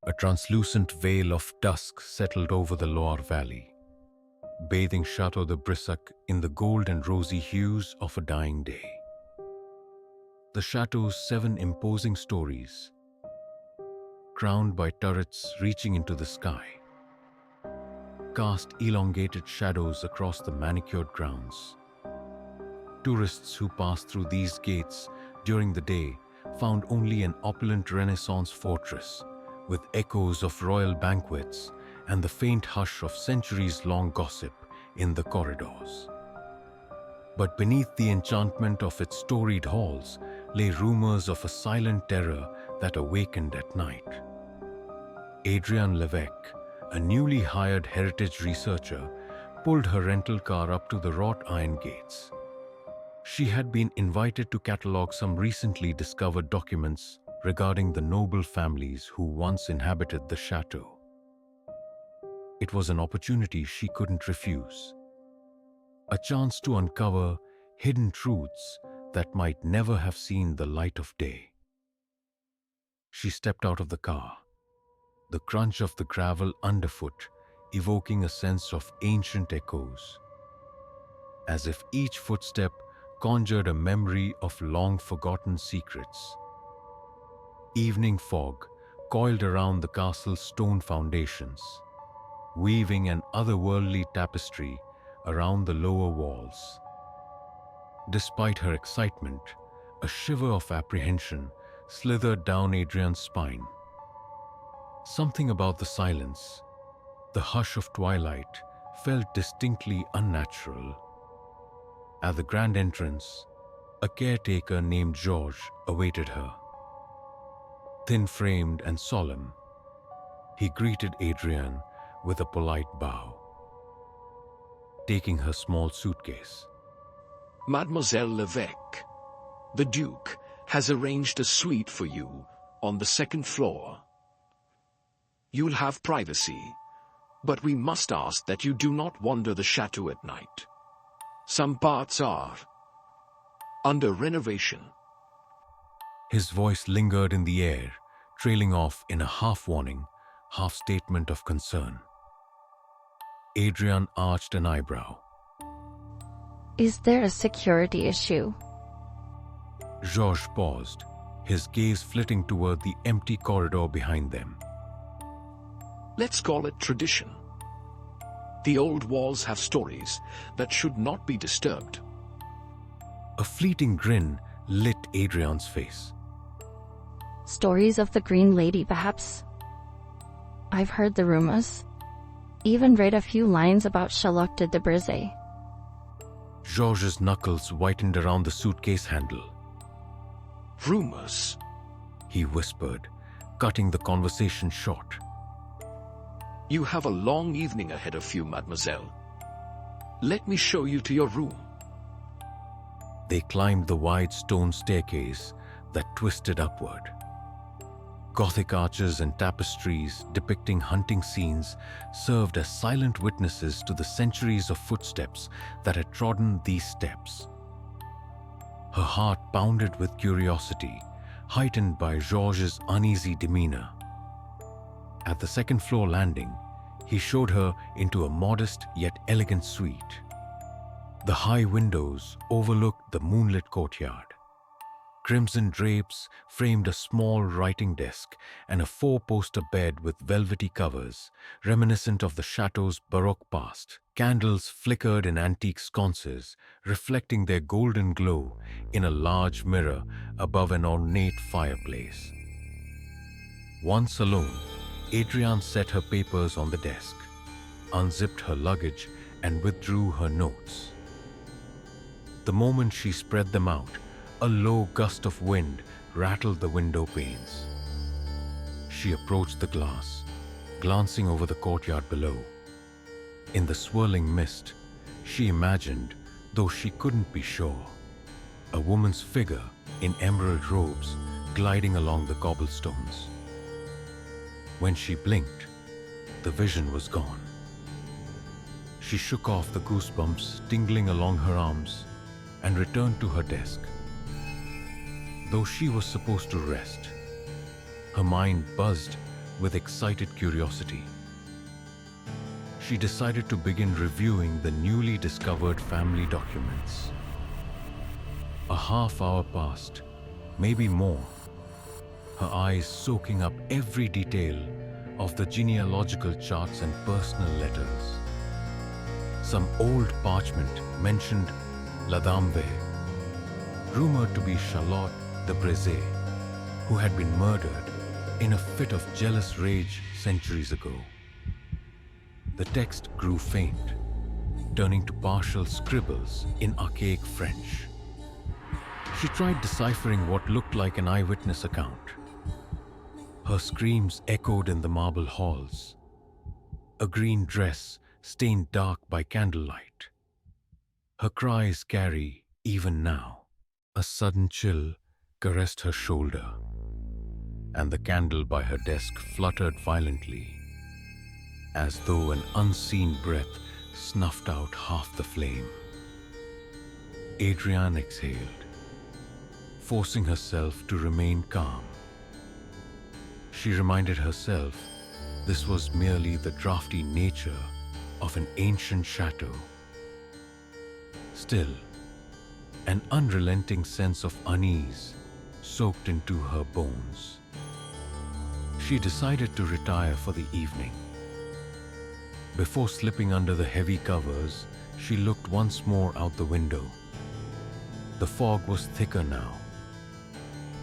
A translucent veil of dusk settled over the Loire Valley, bathing Château de Brissac in the gold and rosy hues of a dying day. The chateau's 7 imposing stories, crowned by turrets reaching into the sky, cast elongated shadows across the manicured grounds. Tourists who passed through these gates during the day found only an opulent Renaissance fortress with echoes of royal banquets and the faint hush of centuries-long gossip in the corridors. But beneath the enchantment of its storied halls lay rumors of a silent terror that awakened at night. Adrienne Levesque, a newly hired heritage researcher, pulled her rental car up to the wrought iron gates. She had been invited to catalogue some recently discovered documents regarding the noble families who once inhabited the chateau. It was an opportunity she couldn't refuse. A chance to uncover hidden truths that might never have seen the light of day. She stepped out of the car, the crunch of the gravel underfoot evoking a sense of ancient echoes, as if each footstep conjured a memory of long-forgotten secrets. Evening fog coiled around the castle's stone foundations, weaving an otherworldly tapestry around the lower walls. Despite her excitement, a shiver of apprehension slithered down Adrienne's spine. Something about the silence, the hush of twilight, felt distinctly unnatural. At the grand entrance, a caretaker named Georges awaited her. Thin-framed and solemn, he greeted Adrienne with a polite bow, taking her small suitcase. Mademoiselle Levesque, the Duke has arranged a suite for you on the 2nd floor. You'll have privacy, but we must ask that you do not wander the chateau at night. Some parts are under renovation. His voice lingered in the air, trailing off in a half-warning, half-statement of concern. Adrienne arched an eyebrow. Is there a security issue? Georges paused, his gaze flitting toward the empty corridor behind them. Let's call it tradition. The old walls have stories that should not be disturbed. A fleeting grin lit Adrienne's face. Stories of the Green Lady, perhaps? I've heard the rumors. Even read a few lines about Château de Brissac. Georges' knuckles whitened around the suitcase handle. Rumors? He whispered, cutting the conversation short. You have a long evening ahead of you, mademoiselle. Let me show you to your room. They climbed the wide stone staircase that twisted upward. Gothic arches and tapestries depicting hunting scenes served as silent witnesses to the centuries of footsteps that had trodden these steps. Her heart pounded with curiosity, heightened by Georges' uneasy demeanor. At the 2nd floor landing, he showed her into a modest yet elegant suite. The high windows overlooked the moonlit courtyard. Crimson drapes framed a small writing desk and a 4-poster bed with velvety covers, reminiscent of the chateau's Baroque past. Candles flickered in antique sconces, reflecting their golden glow in a large mirror above an ornate fireplace. Once alone, Adrienne set her papers on the desk, unzipped her luggage, and withdrew her notes. The moment she spread them out, a low gust of wind rattled the window panes. She approached the glass, glancing over the courtyard below. In the swirling mist, she imagined, though she couldn't be sure, a woman's figure in emerald robes gliding along the cobblestones. When she blinked, the vision was gone. She shook off the goosebumps tingling along her arms and returned to her desk. Though she was supposed to rest, her mind buzzed with excited curiosity. She decided to begin reviewing the newly discovered family documents. A half hour passed, maybe more, her eyes soaking up every detail of the genealogical charts and personal letters. Some old parchment mentioned la Dame Verte, rumored to be Charlotte de Brézé, who had been murdered in a fit of jealous rage centuries ago. The text grew faint, turning to partial scribbles in archaic French. She tried deciphering what looked like an eyewitness account. Her screams echoed in the marble halls. A green dress stained dark by candlelight. Her cries carry even now. A sudden chill caressed her shoulder, and the candle by her desk fluttered violently, as though an unseen breath snuffed out half the flame. Adrienne exhaled, forcing herself to remain calm. She reminded herself this was merely the drafty nature of an ancient chateau. Still, an unrelenting sense of unease soaked into her bones. She decided to retire for the evening. Before slipping under the heavy covers, she looked once more out the window. The fog was thicker now,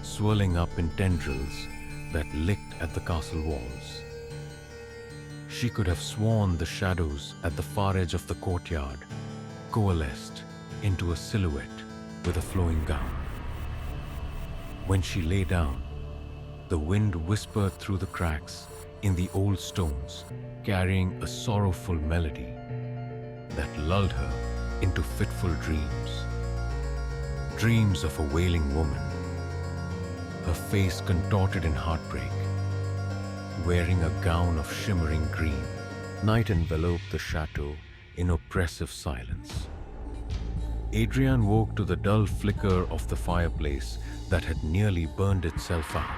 swirling up in tendrils that licked at the castle walls. She could have sworn the shadows at the far edge of the courtyard coalesced into a silhouette with a flowing gown. When she lay down, the wind whispered through the cracks in the old stones, carrying a sorrowful melody that lulled her into fitful dreams. Dreams of a wailing woman, her face contorted in heartbreak, wearing a gown of shimmering green. Night enveloped the chateau in oppressive silence. Adrienne woke to the dull flicker of the fireplace that had nearly burned itself out.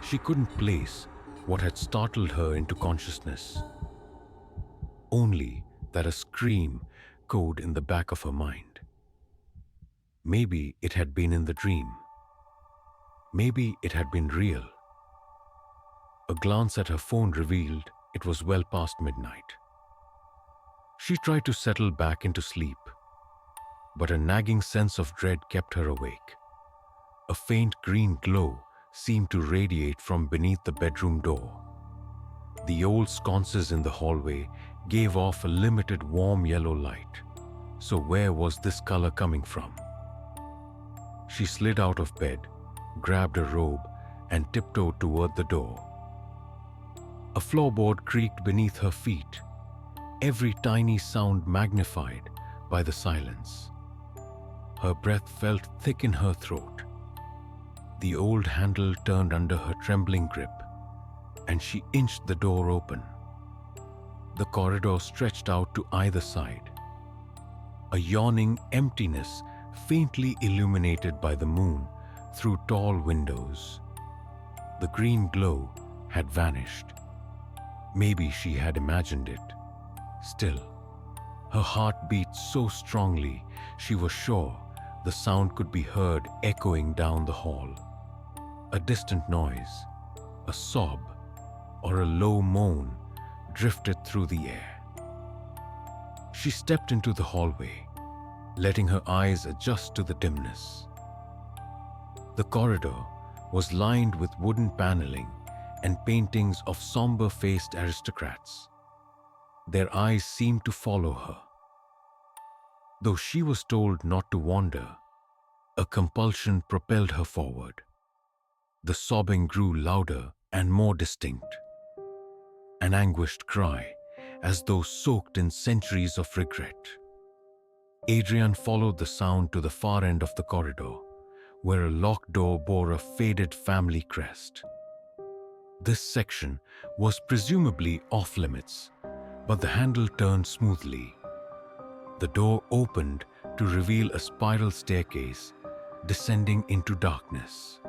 She couldn't place what had startled her into consciousness, only that a scream echoed in the back of her mind. Maybe it had been in the dream. Maybe it had been real. A glance at her phone revealed it was well past midnight. She tried to settle back into sleep, but a nagging sense of dread kept her awake. A faint green glow seemed to radiate from beneath the bedroom door. The old sconces in the hallway gave off a limited warm yellow light. So where was this color coming from? She slid out of bed, grabbed a robe, and tiptoed toward the door. A floorboard creaked beneath her feet, every tiny sound magnified by the silence. Her breath felt thick in her throat. The old handle turned under her trembling grip, and she inched the door open. The corridor stretched out to either side, a yawning emptiness faintly illuminated by the moon through tall windows. The green glow had vanished. Maybe she had imagined it. Still, her heart beat so strongly she was sure the sound could be heard echoing down the hall. A distant noise, a sob, or a low moan drifted through the air. She stepped into the hallway, letting her eyes adjust to the dimness. The corridor was lined with wooden paneling and paintings of somber-faced aristocrats. Their eyes seemed to follow her. Though she was told not to wander, a compulsion propelled her forward. The sobbing grew louder and more distinct. An anguished cry, as though soaked in centuries of regret. Adrienne followed the sound to the far end of the corridor, where a locked door bore a faded family crest. This section was presumably off-limits, but the handle turned smoothly. The door opened to reveal a spiral staircase descending into darkness.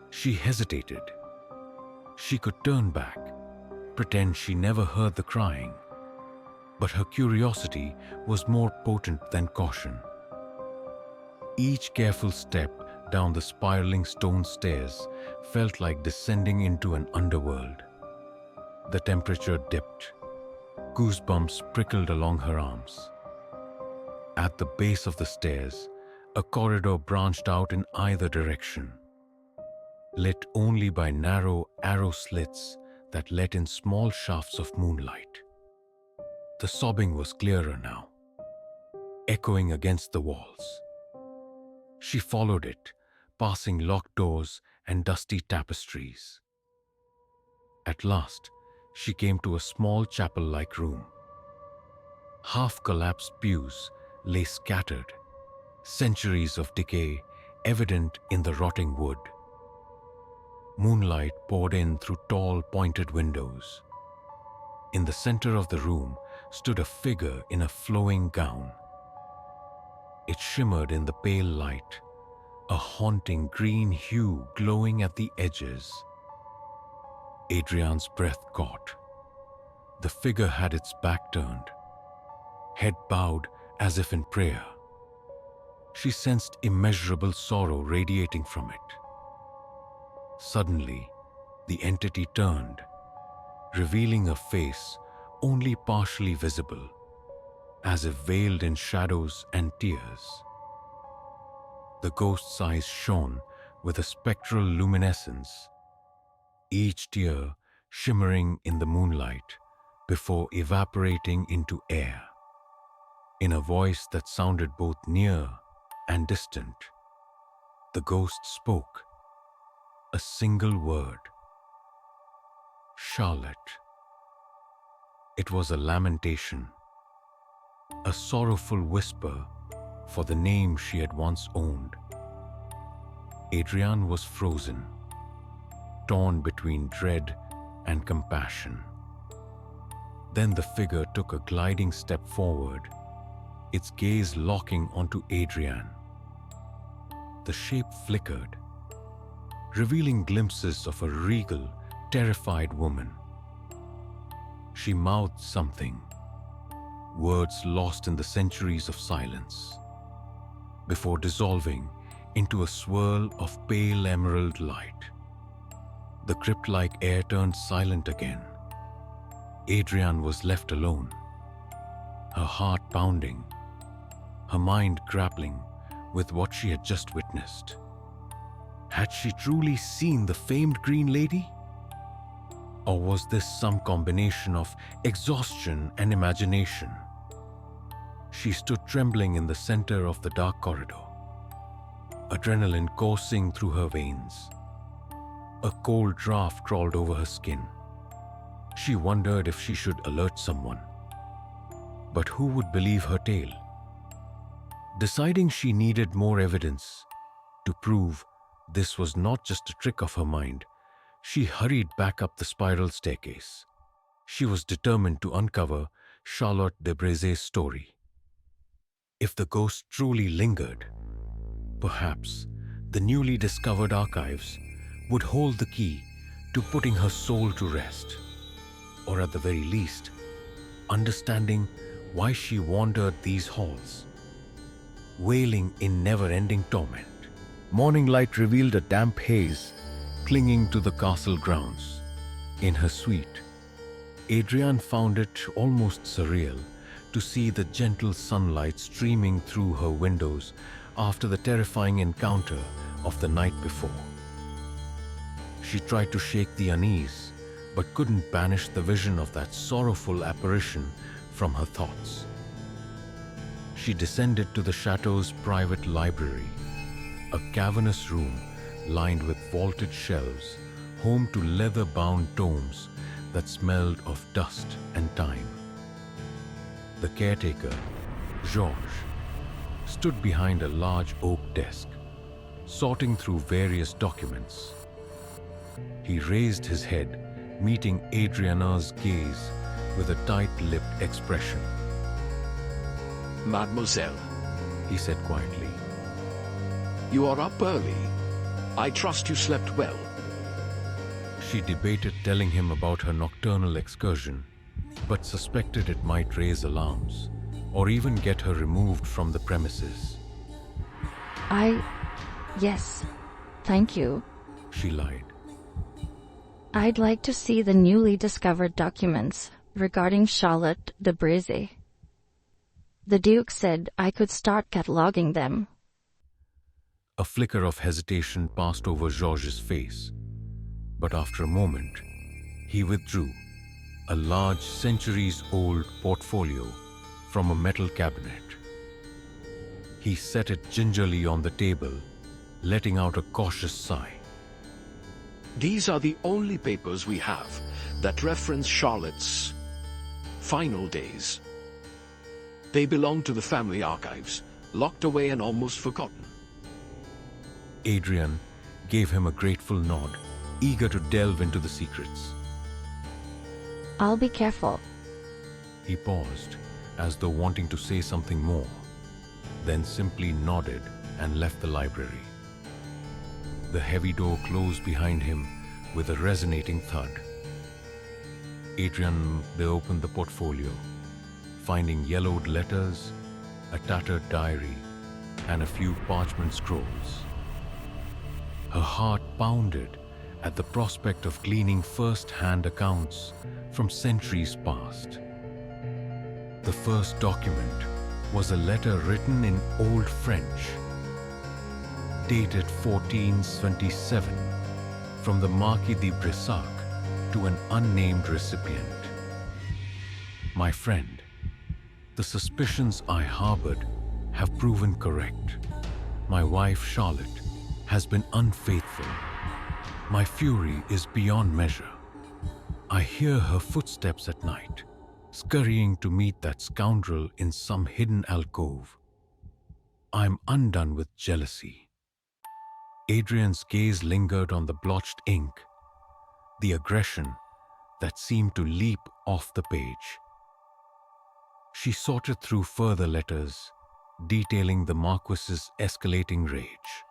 She hesitated. She could turn back, pretend she never heard the crying, but her curiosity was more potent than caution. Each careful step down the spiraling stone stairs felt like descending into an underworld. The temperature dipped. Goosebumps prickled along her arms. At the base of the stairs, a corridor branched out in either direction, lit only by narrow arrow slits that let in small shafts of moonlight. The sobbing was clearer now, echoing against the walls. She followed it, passing locked doors and dusty tapestries. At last, she came to a small chapel-like room. Half-collapsed pews lay scattered, centuries of decay evident in the rotting wood. Moonlight poured in through tall, pointed windows. In the center of the room stood a figure in a flowing gown. It shimmered in the pale light, a haunting green hue glowing at the edges. Adrian's breath caught. The figure had its back turned, head bowed as if in prayer. She sensed immeasurable sorrow radiating from it. Suddenly, the entity turned, revealing a face only partially visible, as if veiled in shadows and tears. The ghost's eyes shone with a spectral luminescence, each tear shimmering in the moonlight before evaporating into air. In a voice that sounded both near and distant, the ghost spoke a single word: Charlotte. It was a lamentation, a sorrowful whisper for the name she had once owned. Adrian was frozen, torn between dread and compassion. Then the figure took a gliding step forward, its gaze locking onto Adrian. The shape flickered, revealing glimpses of a regal, terrified woman. She mouthed something, words lost in the centuries of silence, before dissolving into a swirl of pale emerald light. The crypt-like air turned silent again. Adrian was left alone, her heart pounding, her mind grappling with what she had just witnessed. Had she truly seen the famed Green Lady? Or was this some combination of exhaustion and imagination? She stood trembling in the center of the dark corridor, adrenaline coursing through her veins. A cold draft crawled over her skin. She wondered if she should alert someone. But who would believe her tale? Deciding she needed more evidence to prove this was not just a trick of her mind, she hurried back up the spiral staircase. She was determined to uncover Château de Brisac's story. If the ghost truly lingered, perhaps the newly discovered archives would hold the key to putting her soul to rest, or at the very least, understanding why she wandered these halls, wailing in never-ending torment. Morning light revealed a damp haze clinging to the castle grounds. In her suite, Adrian found it almost surreal to see the gentle sunlight streaming through her windows after the terrifying encounter of the night before. She tried to shake the unease, but couldn't banish the vision of that sorrowful apparition from her thoughts. She descended to the chateau's private library, a cavernous room lined with vaulted shelves, home to leather-bound tomes that smelled of dust and time. The caretaker, Georges, stood behind a large oak desk, sorting through various documents. He raised his head, meeting Adriana's gaze with a tight-lipped expression. Mademoiselle, He said quietly. you are up early. I trust you slept well. She debated telling him about her nocturnal excursion, but suspected it might raise alarms or even get her removed from the premises. Yes. Thank you. She lied. I'd like to see the newly discovered documents regarding Charlotte de Brissac. The Duke said I could start cataloging them. A flicker of hesitation passed over Georges' face, but after a moment, he withdrew a large centuries-old portfolio from a metal cabinet. He set it gingerly on the table, letting out a cautious sigh. These are the only papers we have that reference Charlotte's final days. They belong to the family archives, locked away and almost forgotten. Adrian gave him a grateful nod, eager to delve into the secrets. I'll be careful. He paused, as though wanting to say something more, then simply nodded and left the library. The heavy door closed behind him with a resonating thud. Adrian opened the portfolio, finding yellowed letters, a tattered diary, and a few parchment scrolls. Her heart pounded at the prospect of gleaning first-hand accounts from centuries past. The first document was a letter written in Old French, dated 1427, from the Marquis de Brissac to an unnamed recipient. My friend, the suspicions I harbored have proven correct. My wife, Charlotte, has been unfaithful. My fury is beyond measure. I hear her footsteps at night, scurrying to meet that scoundrel in some hidden alcove. I'm undone with jealousy. Adrian's gaze lingered on the blotched ink, the aggression that seemed to leap off the page. She sorted through further letters, detailing the Marquis's escalating rage.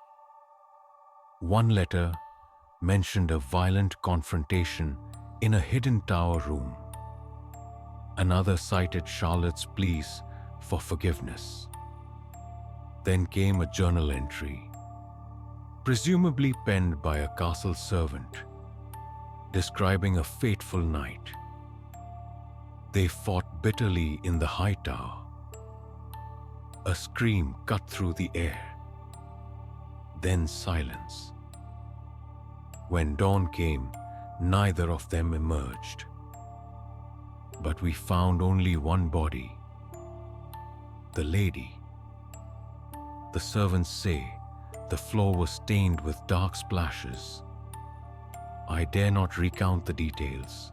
One letter mentioned a violent confrontation in a hidden tower room. Another cited Charlotte's pleas for forgiveness. Then came a journal entry, presumably penned by a castle servant, describing a fateful night. They fought bitterly in the high tower. A scream cut through the air. Then silence. When dawn came, neither of them emerged. But we found only one body. The lady. The servants say the floor was stained with dark splashes. I dare not recount the details.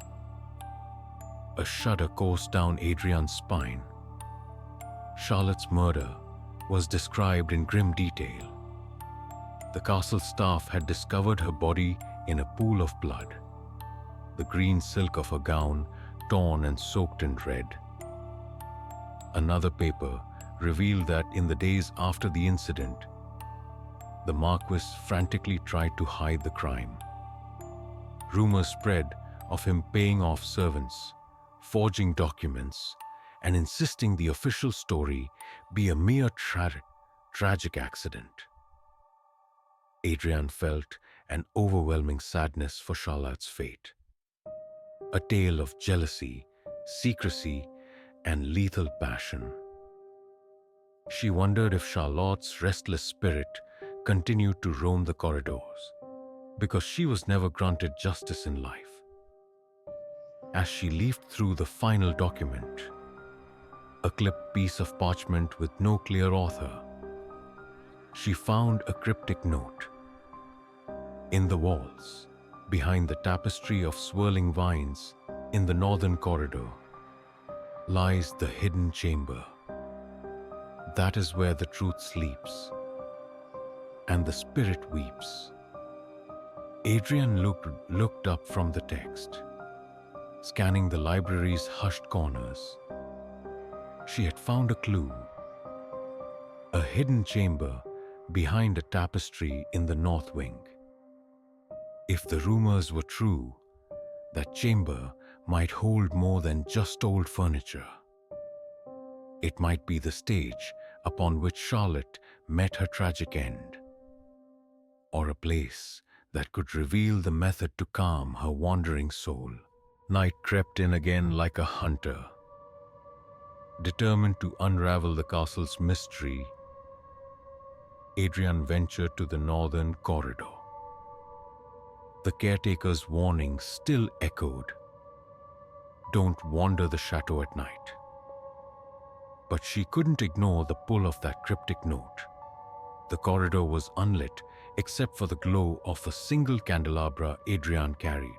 A shudder coursed down Adrian's spine. Charlotte's murder was described in grim detail. The castle staff had discovered her body in a pool of blood, the green silk of her gown torn and soaked in red. Another paper revealed that in the days after the incident, the Marquis frantically tried to hide the crime. Rumors spread of him paying off servants, forging documents, and insisting the official story be a mere tragic accident. Adrian felt an overwhelming sadness for Charlotte's fate. A tale of jealousy, secrecy, and lethal passion. She wondered if Charlotte's restless spirit continued to roam the corridors, because she was never granted justice in life. As she leafed through the final document, a clipped piece of parchment with no clear author, she found a cryptic note. In the walls, behind the tapestry of swirling vines in the northern corridor, lies the hidden chamber. That is where the truth sleeps, and the spirit weeps. Adrian looked up from the text. scanning the library's hushed corners. She had found a clue. A hidden chamber behind a tapestry in the north wing. If the rumors were true, that chamber might hold more than just old furniture. It might be the stage upon which Charlotte met her tragic end, or a place that could reveal the method to calm her wandering soul. Night crept in again like a hunter. Determined to unravel the castle's mystery, Adrian ventured to the northern corridor. The caretaker's warning still echoed. Don't wander the chateau at night. But she couldn't ignore the pull of that cryptic note. The corridor was unlit except for the glow of a single candelabra Adrian carried.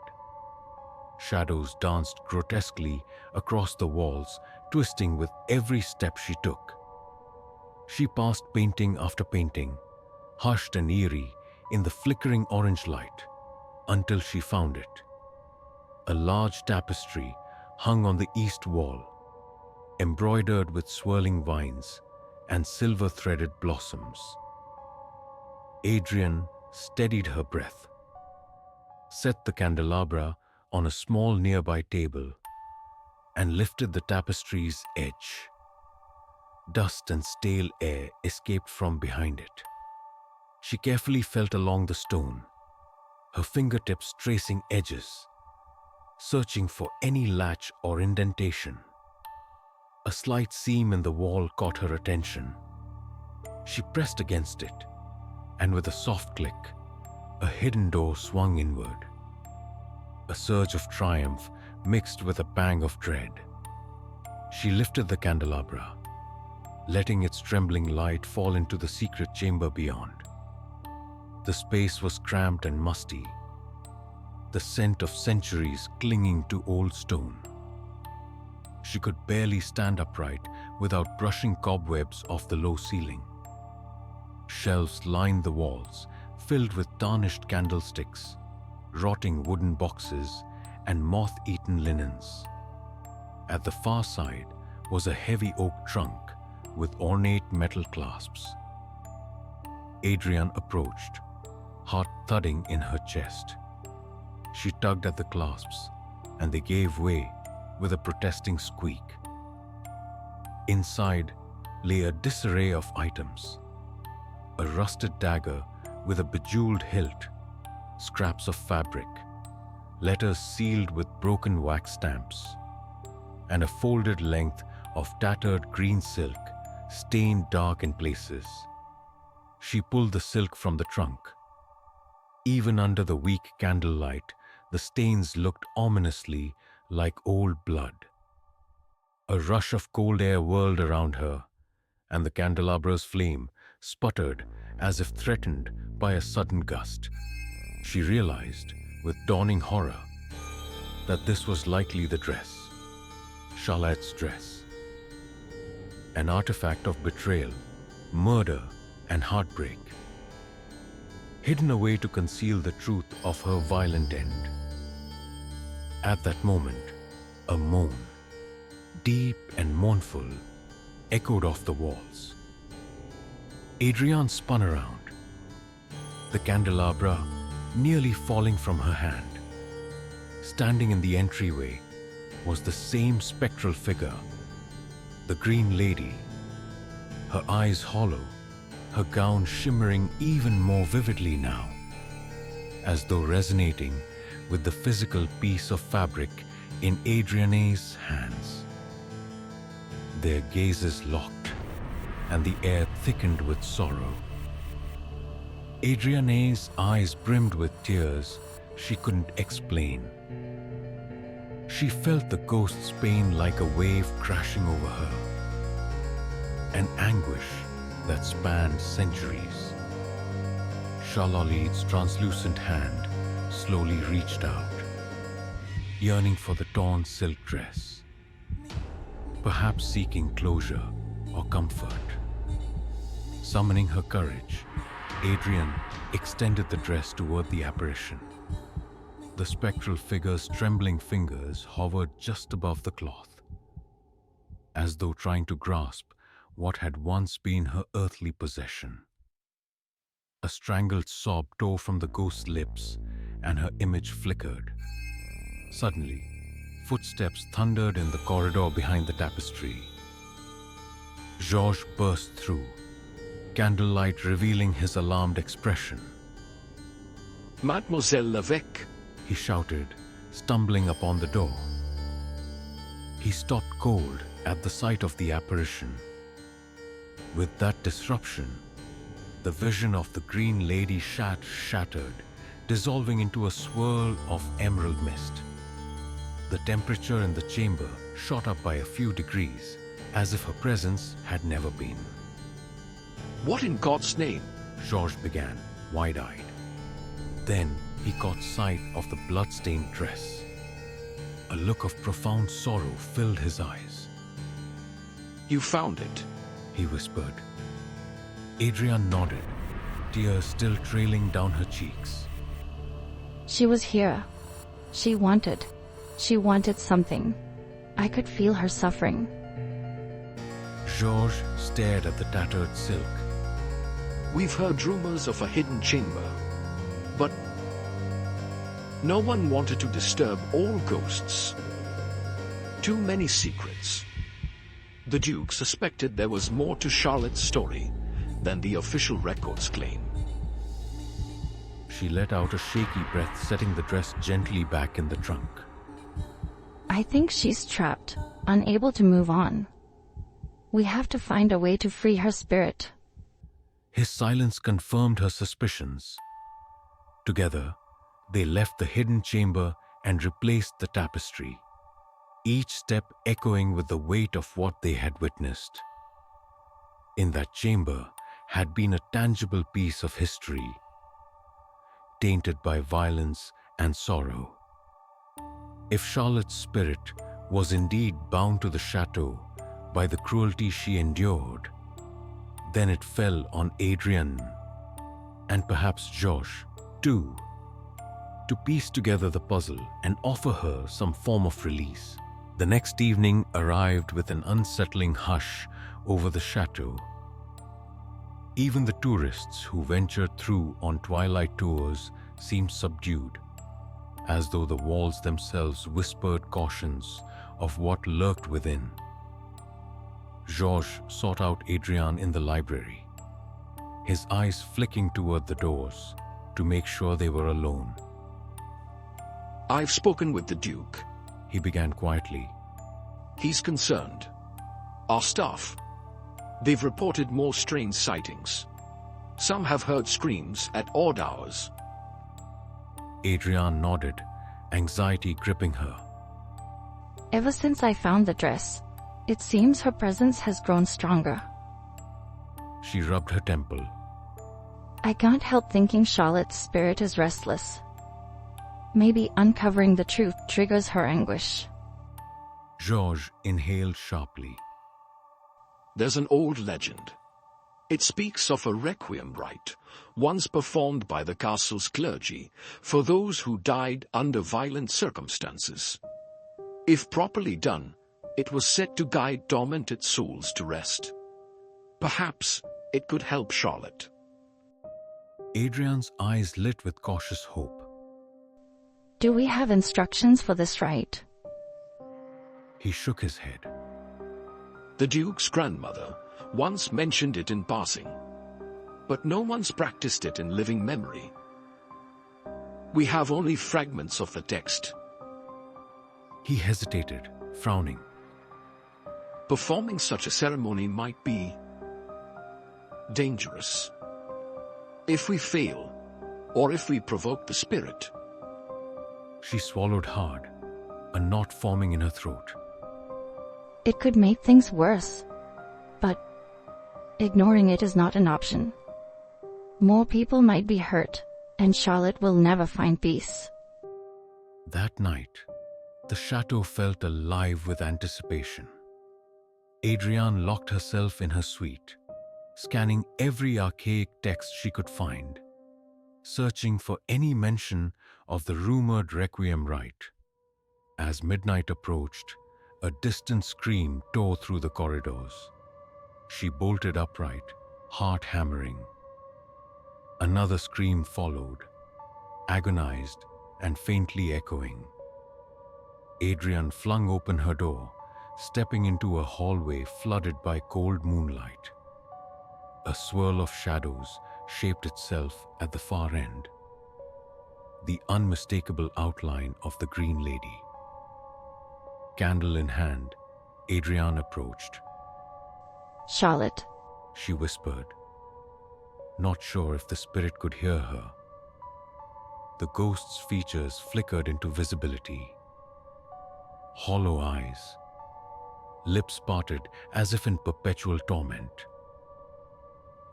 Shadows danced grotesquely across the walls, twisting with every step she took. She passed painting after painting, hushed and eerie in the flickering orange light, until she found it. A large tapestry hung on the east wall, embroidered with swirling vines and silver-threaded blossoms. Adrian steadied her breath, set the candelabra on a small nearby table, and lifted the tapestry's edge. Dust and stale air escaped from behind it. She carefully felt along the stone, her fingertips tracing edges, searching for any latch or indentation. A slight seam in the wall caught her attention. She pressed against it, and with a soft click, a hidden door swung inward. A surge of triumph mixed with a pang of dread. She lifted the candelabra, letting its trembling light fall into the secret chamber beyond. The space was cramped and musty, the scent of centuries clinging to old stone. She could barely stand upright without brushing cobwebs off the low ceiling. Shelves lined the walls, filled with tarnished candlesticks, rotting wooden boxes, and moth-eaten linens. At the far side was a heavy oak trunk with ornate metal clasps. Adrian approached, heart thudding in her chest. She tugged at the clasps, and they gave way with a protesting squeak. Inside lay a disarray of items: a rusted dagger with a bejeweled hilt, scraps of fabric, letters sealed with broken wax stamps, and a folded length of tattered green silk stained dark in places. She pulled the silk from the trunk. Even under the weak candlelight, the stains looked ominously like old blood. A rush of cold air whirled around her, and the candelabra's flame sputtered as if threatened by a sudden gust. She realized, with dawning horror, that this was likely the dress, Charlotte's dress. An artifact of betrayal, murder, and heartbreak, hidden away to conceal the truth of her violent end. At that moment, a moan, deep and mournful, echoed off the walls. Adrian spun around, the candelabra nearly falling from her hand. Standing in the entryway was the same spectral figure, the Green Lady, her eyes hollow, her gown shimmering even more vividly now, as though resonating with the physical piece of fabric in Adrian's hands. Their gazes locked, and the air thickened with sorrow. Adrian's eyes brimmed with tears she couldn't explain. She felt the ghost's pain like a wave crashing over her, an anguish that spanned centuries. Charlotte's translucent hand slowly reached out, yearning for the torn silk dress, perhaps seeking closure or comfort. Summoning her courage, Adrian extended the dress toward the apparition. The spectral figure's trembling fingers hovered just above the cloth, as though trying to grasp what had once been her earthly possession. A strangled sob tore from the ghost's lips, and her image flickered. Suddenly, footsteps thundered in the corridor behind the tapestry. Georges burst through, candlelight revealing his alarmed expression. Mademoiselle Levesque, He shouted, stumbling upon the door. He stopped cold at the sight of the apparition. With that disruption, the vision of the Green Lady shattered, dissolving into a swirl of emerald mist. The temperature in the chamber shot up by a few degrees, as if her presence had never been. what in God's name? Georges began, wide-eyed. Then he caught sight of the blood-stained dress. A look of profound sorrow filled his eyes. You found it. He whispered. Adrienne nodded, tears still trailing down her cheeks. She was here. She wanted something. I could feel her suffering. Georges stared at the tattered silk. We've heard rumors of a hidden chamber, but no one wanted to disturb all ghosts. Too many secrets. The Duke suspected there was more to Charlotte's story than the official records claim. She let out a shaky breath, setting the dress gently back in the trunk. I think she's trapped, unable to move on. We have to find a way to free her spirit. His silence confirmed her suspicions. Together, they left the hidden chamber and replaced the tapestry, each step echoing with the weight of what they had witnessed. In that chamber had been a tangible piece of history, tainted by violence and sorrow. If Charlotte's spirit was indeed bound to the chateau by the cruelty she endured, then it fell on Adrienne, and perhaps Josh, too, to piece together the puzzle and offer her some form of release. The next evening arrived with an unsettling hush over the chateau. Even the tourists who ventured through on twilight tours seemed subdued, as though the walls themselves whispered cautions of what lurked within. Georges sought out Adrienne in the library, his eyes flicking toward the doors to make sure they were alone. I've spoken with the Duke. He began quietly. He's concerned. Our staff. They've reported more strange sightings. Some have heard screams at odd hours. Adrienne nodded, anxiety gripping her. Ever since I found the dress, it seems her presence has grown stronger. She rubbed her temple. I can't help thinking Charlotte's spirit is restless. Maybe uncovering the truth triggers her anguish. Georges inhaled sharply. There's an old legend. It speaks of a requiem rite, once performed by the castle's clergy, for those who died under violent circumstances. If properly done, it was said to guide tormented souls to rest. Perhaps it could help Charlotte. Adrienne's eyes lit with cautious hope. Do we have instructions for this rite? He shook his head. The Duke's grandmother once mentioned it in passing, but no one's practiced it in living memory. We have only fragments of the text. He hesitated, frowning. Performing such a ceremony might be dangerous. If we fail, or if we provoke the spirit. She swallowed hard, a knot forming in her throat. It could make things worse. But ignoring it is not an option. More people might be hurt, and Charlotte will never find peace. That night, the chateau felt alive with anticipation. Adrienne locked herself in her suite, scanning every archaic text she could find. searching for any mention of the rumored requiem rite. As midnight approached, a distant scream tore through the corridors. She bolted upright, heart hammering. Another scream followed, agonized and faintly echoing. Adrian flung open her door, stepping into a hallway flooded by cold moonlight. A swirl of shadows shaped itself at the far end, the unmistakable outline of the Green Lady. Candle in hand, Adrian approached. Charlotte. She whispered, not sure if the spirit could hear her. The ghost's features flickered into visibility. Hollow eyes, lips parted as if in perpetual torment.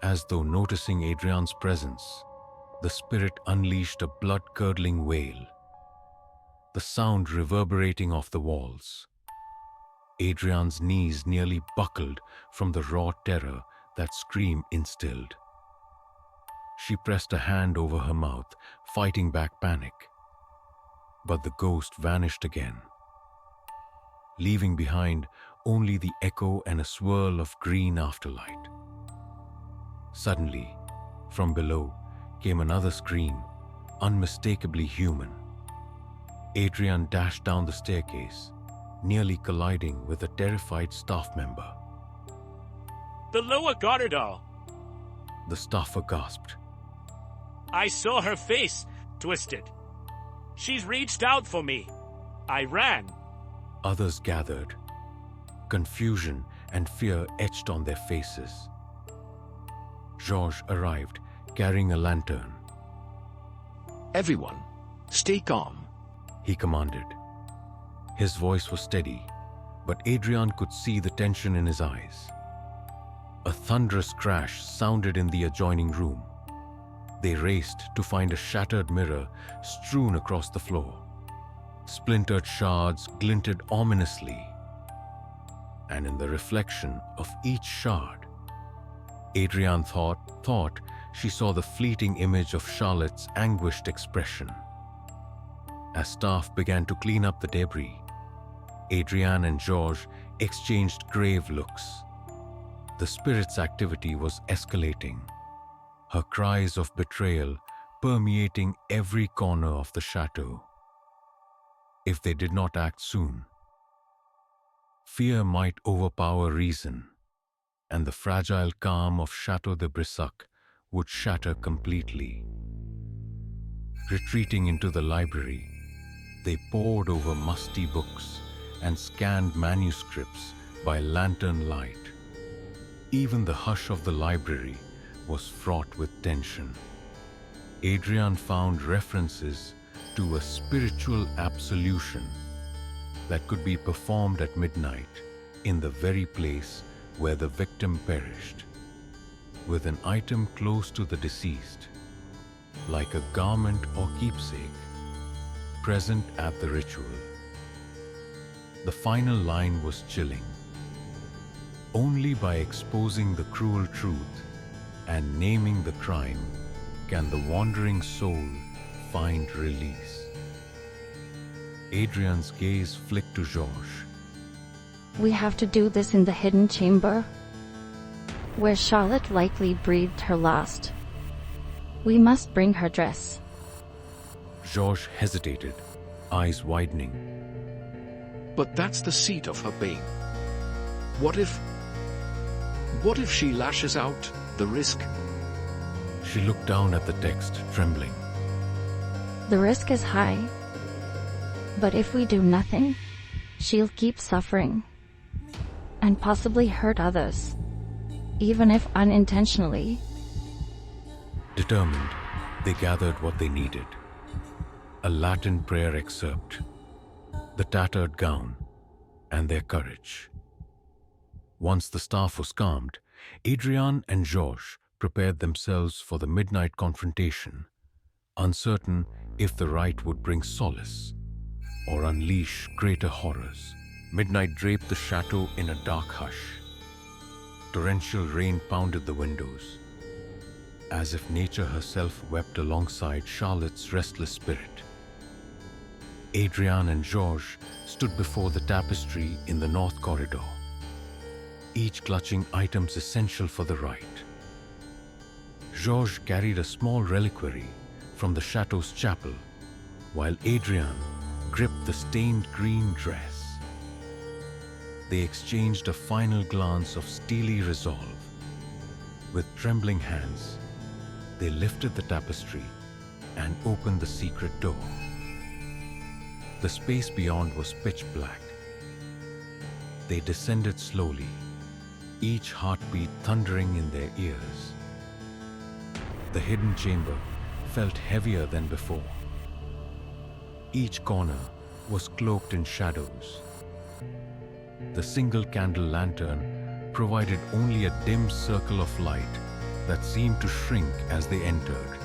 As though noticing Adrian's presence, the spirit unleashed a blood-curdling wail, the sound reverberating off the walls. Adrian's knees nearly buckled from the raw terror that scream instilled. She pressed a hand over her mouth, fighting back panic. But the ghost vanished again, leaving behind only the echo and a swirl of green afterlight. Suddenly, from below, came another scream, unmistakably human. Adrian dashed down the staircase, nearly colliding with a terrified staff member. The lower corridor. The staffer gasped. I saw her face twisted. She's reached out for me. I ran. Others gathered. Confusion and fear etched on their faces. Georges arrived, carrying a lantern. Everyone, stay calm, He commanded. His voice was steady, but Adrian could see the tension in his eyes. A thunderous crash sounded in the adjoining room. They raced to find a shattered mirror strewn across the floor. Splintered shards glinted ominously, and in the reflection of each shard, Adrian thought she saw the fleeting image of Charlotte's anguished expression. As staff began to clean up the debris, Adrian and Georges exchanged grave looks. The spirit's activity was escalating, her cries of betrayal permeating every corner of the chateau. If they did not act soon, fear might overpower reason, and the fragile calm of Château de Brissac would shatter completely. Retreating into the library, they pored over musty books and scanned manuscripts by lantern light. Even the hush of the library was fraught with tension. Adrian found references to a spiritual absolution that could be performed at midnight in the very place where the victim perished, with an item close to the deceased, like a garment or keepsake, present at the ritual. The final line was chilling. Only by exposing the cruel truth and naming the crime can the wandering soul find release. Adrian's gaze flicked to Georges. We have to do this in the hidden chamber, where Charlotte likely breathed her last. We must bring her dress. Georges hesitated, eyes widening. but that's the seat of her pain. What if she lashes out? The risk? She looked down at the text, trembling. The risk is high. But if we do nothing, she'll keep suffering. And possibly hurt others. Even if unintentionally. Determined, they gathered what they needed. A Latin prayer excerpt, the tattered gown, and their courage. Once the staff was calmed, Adrian and Georges prepared themselves for the midnight confrontation, uncertain if the rite would bring solace or unleash greater horrors. Midnight draped the chateau in a dark hush. Torrential rain pounded the windows. as if nature herself wept alongside Charlotte's restless spirit. Adrian and Georges stood before the tapestry in the north corridor, each clutching items essential for the rite. Georges carried a small reliquary from the chateau's chapel, while Adrian gripped the stained green dress. They exchanged a final glance of steely resolve. With trembling hands, they lifted the tapestry and opened the secret door. The space beyond was pitch black. They descended slowly, each heartbeat thundering in their ears. The hidden chamber felt heavier than before. Each corner was cloaked in shadows. The single candle lantern provided only a dim circle of light that seemed to shrink as they entered,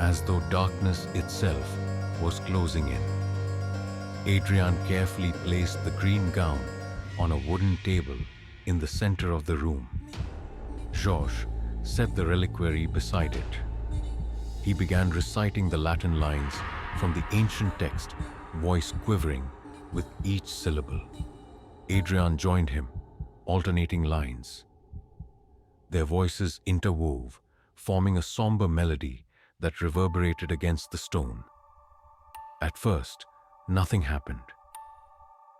as though darkness itself was closing in. Adrian carefully placed the green gown on a wooden table in the center of the room. Georges set the reliquary beside it. He began reciting the Latin lines from the ancient text, voice quivering with each syllable. Adrian joined him, alternating lines. Their voices interwove, forming a somber melody that reverberated against the stone. At first, nothing happened.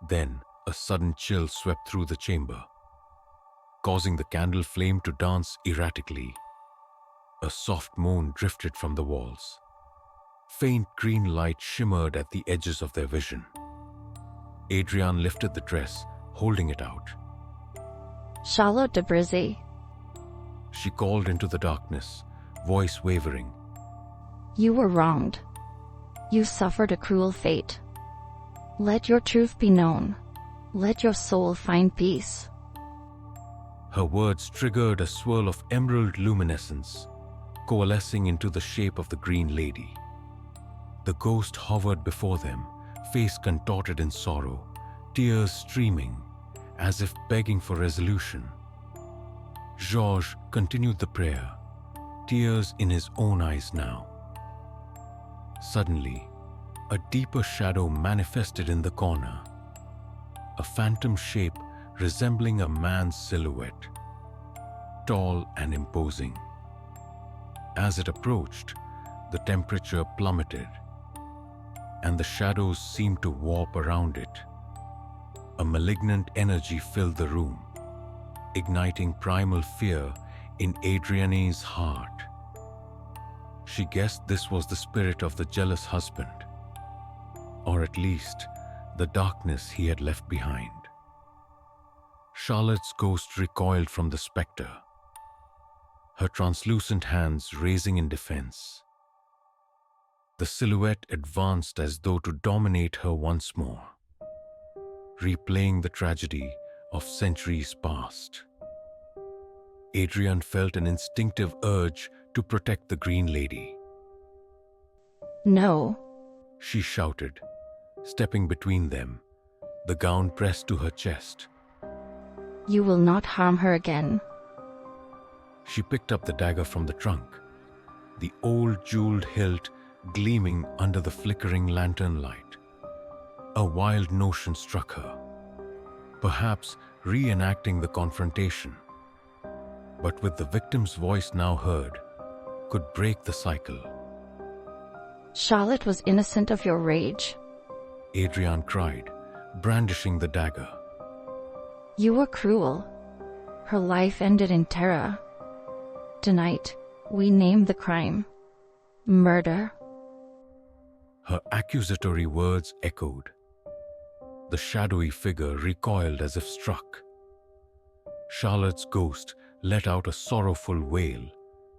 Then, a sudden chill swept through the chamber, causing the candle flame to dance erratically. A soft moan drifted from the walls. Faint green light shimmered at the edges of their vision. Adrian lifted the dress, holding it out. Château de Brissac. She called into the darkness, voice wavering. You were wronged. You suffered a cruel fate. Let your truth be known. Let your soul find peace. Her words triggered a swirl of emerald luminescence, coalescing into the shape of the Green Lady. The ghost hovered before them, face contorted in sorrow, tears streaming, as if begging for resolution. Georges continued the prayer, tears in his own eyes now. Suddenly, a deeper shadow manifested in the corner, a phantom shape resembling a man's silhouette, tall and imposing. As it approached, the temperature plummeted, and the shadows seemed to warp around it. A malignant energy filled the room, igniting primal fear in Adriane's heart. She guessed this was the spirit of the jealous husband, or at least the darkness he had left behind. Charlotte's ghost recoiled from the spectre, her translucent hands raising in defense. The silhouette advanced as though to dominate her once more, replaying the tragedy of centuries past. Adrian felt an instinctive urge to protect the Green Lady. No. She shouted, stepping between them, the gown pressed to her chest. You will not harm her again. She picked up the dagger from the trunk, the old jeweled hilt gleaming under the flickering lantern light. A wild notion struck her, perhaps reenacting the confrontation, but with the victim's voice now heard, could break the cycle. Charlotte was innocent of your rage. Adrian cried, brandishing the dagger. You were cruel. Her life ended in terror. Tonight, we name the crime murder. Her accusatory words echoed. The shadowy figure recoiled as if struck. Charlotte's ghost let out a sorrowful wail,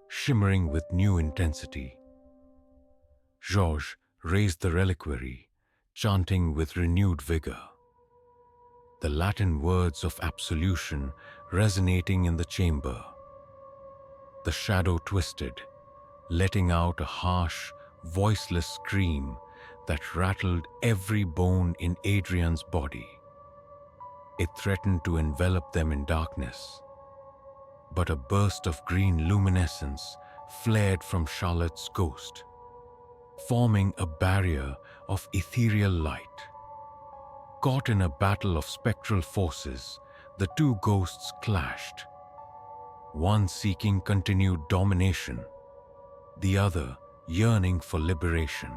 shimmering with new intensity. Georges raised the reliquary, chanting with renewed vigor, the Latin words of absolution resonating in the chamber. The shadow twisted, letting out a harsh, voiceless scream that rattled every bone in Adrian's body. It threatened to envelop them in darkness, but a burst of green luminescence flared from Charlotte's ghost, forming a barrier of ethereal light. Caught in a battle of spectral forces, the two ghosts clashed, one seeking continued domination, the other yearning for liberation.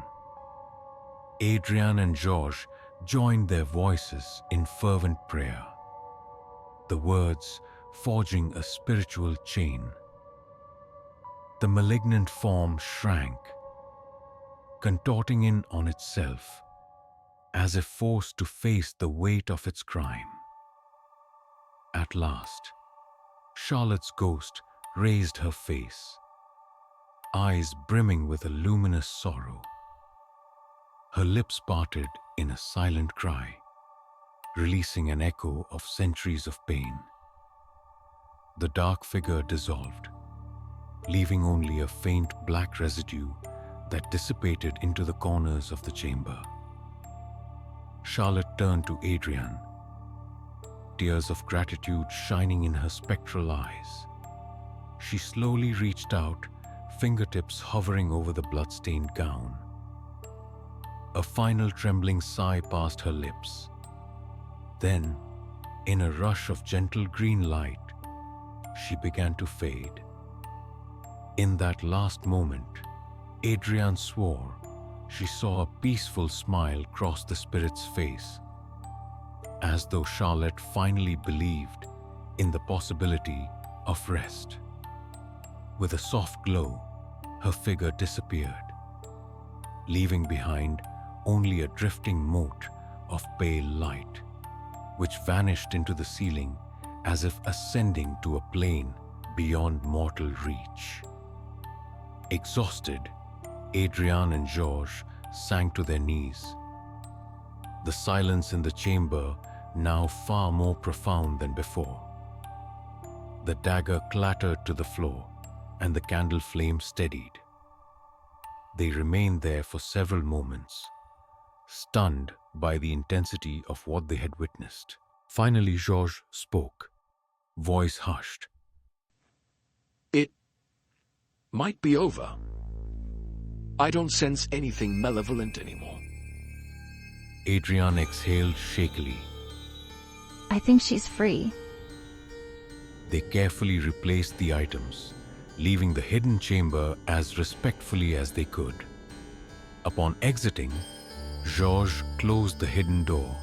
Adrian and Georges joined their voices in fervent prayer, the words forging a spiritual chain. The malignant form shrank, contorting in on itself, as if forced to face the weight of its crime. At last, Charlotte's ghost raised her face, eyes brimming with a luminous sorrow. Her lips parted in a silent cry, releasing an echo of centuries of pain. The dark figure dissolved, leaving only a faint black residue that dissipated into the corners of the chamber. Charlotte turned to Adrian, tears of gratitude shining in her spectral eyes. She slowly reached out, fingertips hovering over the blood-stained gown. A final trembling sigh passed her lips. Then, in a rush of gentle green light, she began to fade. In that last moment, Adrian swore she saw a peaceful smile cross the spirit's face, as though Charlotte finally believed in the possibility of rest. With a soft glow, her figure disappeared, leaving behind only a drifting mote of pale light, which vanished into the ceiling as if ascending to a plane beyond mortal reach. Exhausted, Adrian and Georges sank to their knees. The silence in the chamber now far more profound than before. The dagger clattered to the floor, and the candle flame steadied. They remained there for several moments, stunned by the intensity of what they had witnessed. Finally, Georges spoke, voice hushed. It might be over. I don't sense anything malevolent anymore. Adrian exhaled shakily. I think she's free. They carefully replaced the items, leaving the hidden chamber as respectfully as they could. Upon exiting, Georges closed the hidden door,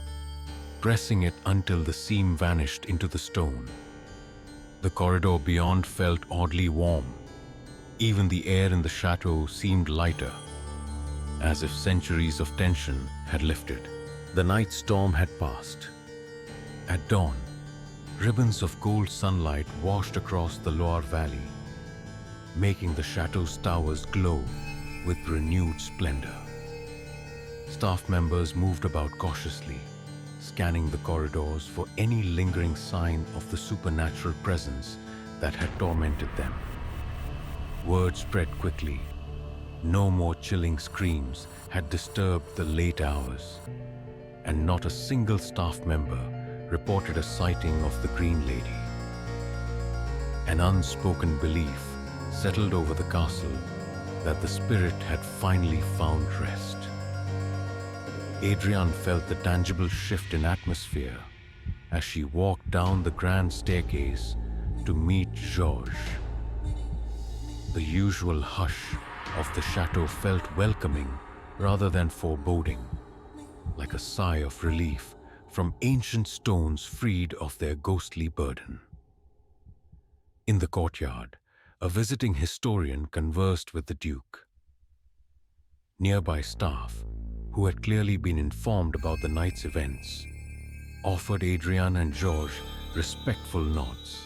pressing it until the seam vanished into the stone. The corridor beyond felt oddly warm. Even the air in the chateau seemed lighter, as if centuries of tension had lifted. The night storm had passed. At dawn, ribbons of gold sunlight washed across the Loire Valley, making the chateau's towers glow with renewed splendor. Staff members moved about cautiously, scanning the corridors for any lingering sign of the supernatural presence that had tormented them. Word spread quickly. No more chilling screams had disturbed the late hours, and not a single staff member reported a sighting of the Green Lady. An unspoken belief settled over the castle that the spirit had finally found rest. Adrian felt the tangible shift in atmosphere as she walked down the grand staircase to meet Georges. The usual hush of the chateau felt welcoming rather than foreboding, like a sigh of relief from ancient stones freed of their ghostly burden. In the courtyard, a visiting historian conversed with the Duke. Nearby staff, who had clearly been informed about the night's events, offered Adrian and Georges respectful nods.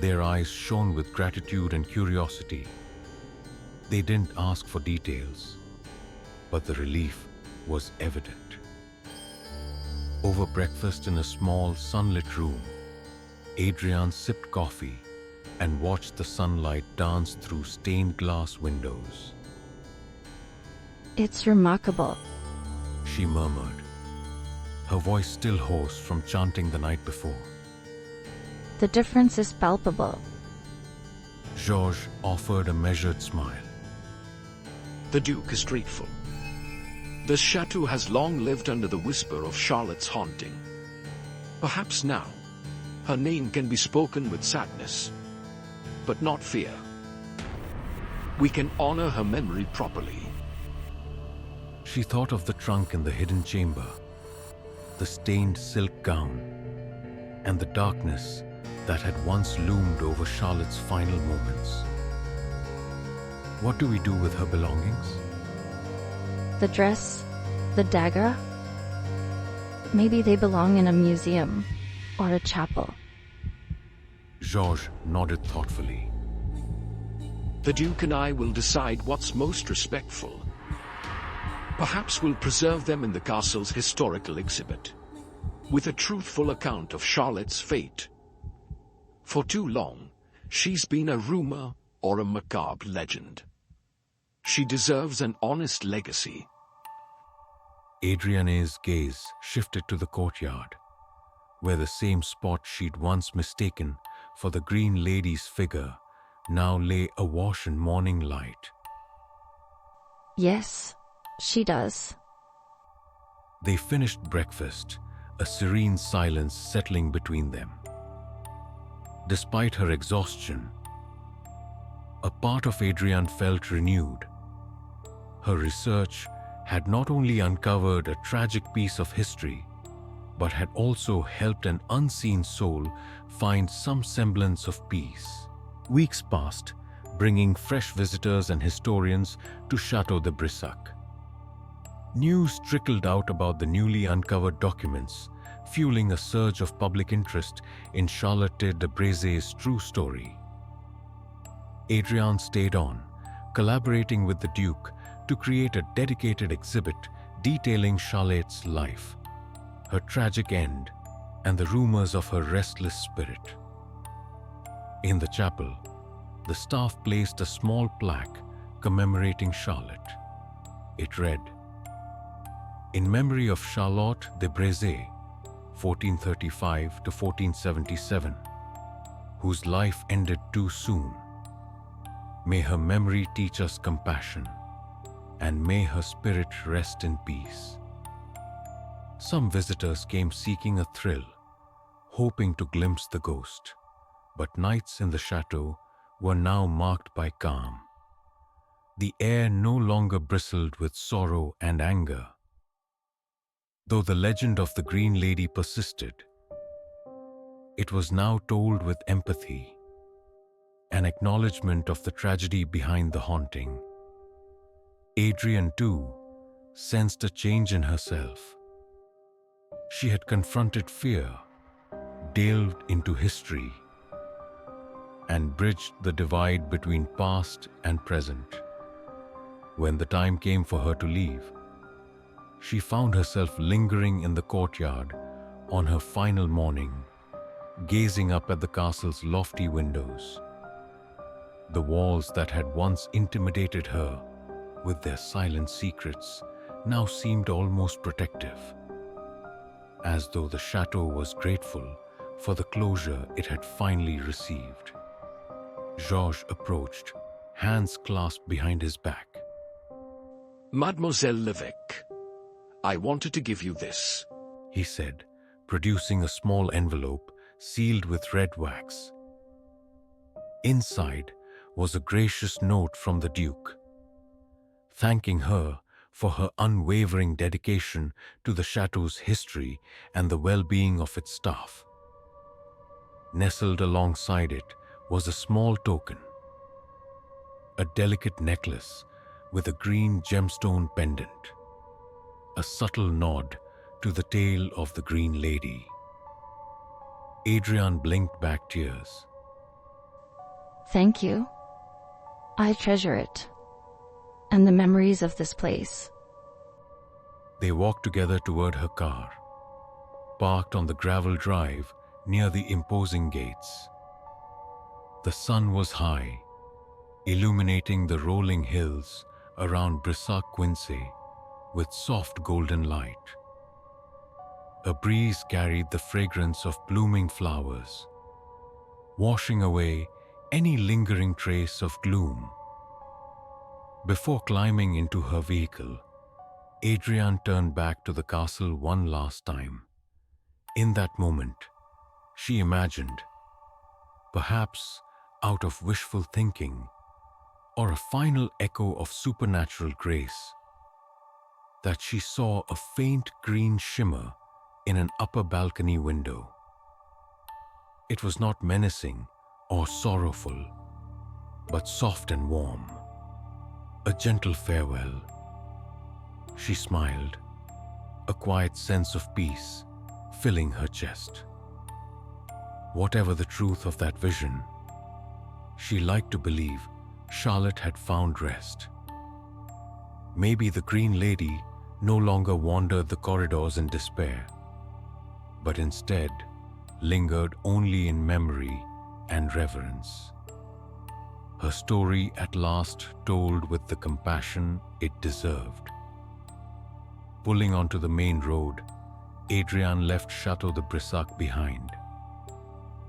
Their eyes shone with gratitude and curiosity. They didn't ask for details, but the relief was evident. Over breakfast in a small, sunlit room, Adrian sipped coffee and watched the sunlight dance through stained glass windows. It's remarkable. She murmured, her voice still hoarse from chanting the night before. The difference is palpable. Georges offered a measured smile. The Duke is grateful. The chateau has long lived under the whisper of Charlotte's haunting. Perhaps now, her name can be spoken with sadness, but not fear. We can honor her memory properly. She thought of the trunk in the hidden chamber, the stained silk gown, and the darkness that had once loomed over Charlotte's final moments. What do we do with her belongings? The dress, the dagger. Maybe they belong in a museum or a chapel. Georges nodded thoughtfully. The Duke and I will decide what's most respectful. Perhaps we'll preserve them in the castle's historical exhibit, with a truthful account of Charlotte's fate. For too long, she's been a rumor or a macabre legend. She deserves an honest legacy. Adrienne's gaze shifted to the courtyard, where the same spot she'd once mistaken for the Green Lady's figure now lay awash in morning light. Yes, she does. They finished breakfast, a serene silence settling between them. Despite her exhaustion, a part of Adrienne felt renewed. Her research had not only uncovered a tragic piece of history, but had also helped an unseen soul find some semblance of peace. Weeks passed, bringing fresh visitors and historians to Château de Brissac. News trickled out about the newly uncovered documents, fueling a surge of public interest in Charlotte de Brézé's true story. Adrienne stayed on, collaborating with the Duke to create a dedicated exhibit detailing Charlotte's life, her tragic end, and the rumors of her restless spirit. In the chapel, the staff placed a small plaque commemorating Charlotte. It read, "In memory of Charlotte de Brézé, 1435 to 1477, whose life ended too soon. May her memory teach us compassion, and may her spirit rest in peace." Some visitors came seeking a thrill, hoping to glimpse the ghost, but nights in the chateau were now marked by calm. The air no longer bristled with sorrow and anger. Though the legend of the Green Lady persisted, it was now told with empathy, an acknowledgement of the tragedy behind the haunting. Adrienne, too, sensed a change in herself. She had confronted fear, delved into history, and bridged the divide between past and present. When the time came for her to leave, she found herself lingering in the courtyard on her final morning, gazing up at the castle's lofty windows. The walls that had once intimidated her with their silent secrets now seemed almost protective, as though the chateau was grateful for the closure it had finally received. Georges approached, hands clasped behind his back. Mademoiselle Levesque, I wanted to give you this, he said, producing a small envelope sealed with red wax. Inside was a gracious note from the Duke, thanking her for her unwavering dedication to the chateau's history and the well-being of its staff. Nestled alongside it was a small token, a delicate necklace with a green gemstone pendant, a subtle nod to the tale of the Green Lady. Adrienne blinked back tears. Thank you. I treasure it, and the memories of this place. They walked together toward her car, parked on the gravel drive near the imposing gates. The sun was high, illuminating the rolling hills around Brissac-Quinsay with soft golden light. A breeze carried the fragrance of blooming flowers, washing away any lingering trace of gloom. Before climbing into her vehicle, Adrienne turned back to the castle one last time. In that moment, she imagined, perhaps out of wishful thinking or a final echo of supernatural grace, that she saw a faint green shimmer in an upper balcony window. It was not menacing or sorrowful, but soft and warm, a gentle farewell. She smiled, a quiet sense of peace filling her chest. Whatever the truth of that vision, she liked to believe Charlotte had found rest. Maybe the Green Lady no longer wandered the corridors in despair, but instead lingered only in memory and reverence. Her story at last told with the compassion it deserved. Pulling onto the main road, Adrienne left Château de Brissac behind,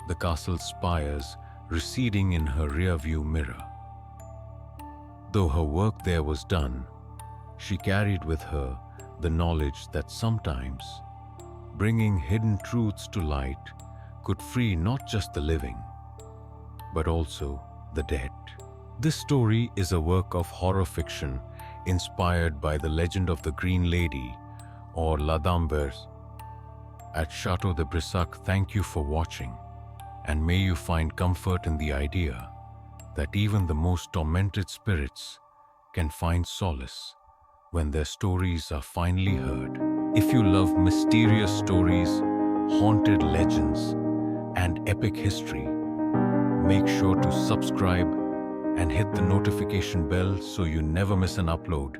the castle's spires receding in her rearview mirror. Though her work there was done, she carried with her the knowledge that sometimes bringing hidden truths to light could free not just the living, but also the dead. This story is a work of horror fiction inspired by the legend of the Green Lady, or La Dame Verte. At Château de Brissac, thank you for watching, and may you find comfort in the idea that even the most tormented spirits can find solace when their stories are finally heard. If you love mysterious stories, haunted legends, and epic history, make sure to subscribe and hit the notification bell so you never miss an upload.